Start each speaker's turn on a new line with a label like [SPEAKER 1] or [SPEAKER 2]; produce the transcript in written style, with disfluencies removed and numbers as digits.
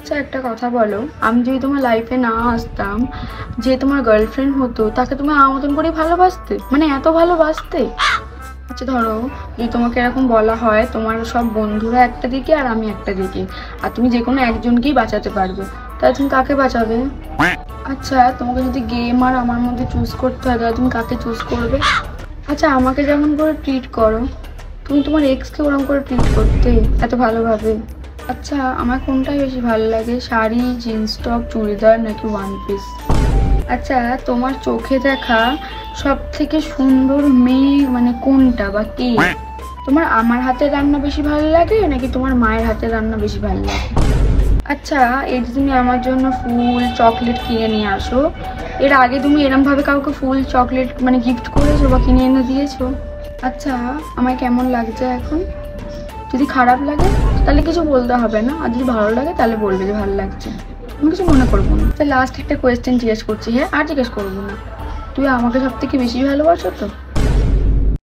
[SPEAKER 1] আচ্ছা একটা কথা বলো, আমি যদি তোমার লাইফে না আসতাম, যে তোমার গার্লফ্রেন্ড হতো তাকে তুমি আমার মতন করেই ভালোবাসতে, মানে এত ভালোবাসতে? আচ্ছা ধরো, যদি তোমাকে এরকম বলা হয় তোমার সব বন্ধুরা একটা দিকে আর আমি একটা দিকে, আর তুমি যে কোনো একজনকেই বাঁচাতে পারবে, তাহলে তুমি কাকে বাঁচাবে? আচ্ছা তোমাকে যদি গেম আর আমার মধ্যে চুজ করতে হয় তাহলে তুমি কাকে চুজ করবে? আচ্ছা আমাকে যেমন করে ট্রিট করো, তুমি তোমার এক্সকে ওরকম করে ট্রিট করতে এত ভালোভাবে? আচ্ছা আমার কোনটাই বেশি ভালো লাগে, শাড়ি, জিন্স টপ, চুড়িদার নাকি ওয়ান পিস? আচ্ছা তোমার চোখে দেখা সব থেকে সুন্দর মেয়ে মানে কোনটা বা কে? তোমার আমার হাতের রান্না বেশি ভালো লাগে নাকি তোমার মায়ের হাতের রান্না বেশি ভালো লাগে? আচ্ছা এই যে তুমি আমার জন্য ফুল চকলেট কিনে নিয়ে আসো, এর আগে তুমি এরম ভাবে কাউকে ফুল চকলেট মানে গিফট করেছো বা কিনে এনে দিয়েছো? আচ্ছা আমায় কেমন লাগছে এখন? যদি খারাপ লাগে তাহলে কিছু বলতে হবে না, আর যদি ভালো লাগে তাহলে বলবে যে ভালো লাগছে, আমি কিছু মনে করবো না। তাহলে লাস্ট একটা কোয়েশ্চেন জিজ্ঞেস করছি, হ্যাঁ আর জিজ্ঞেস করবো না, তুই আমাকে সব থেকে বেশি ভালোবাসো তো?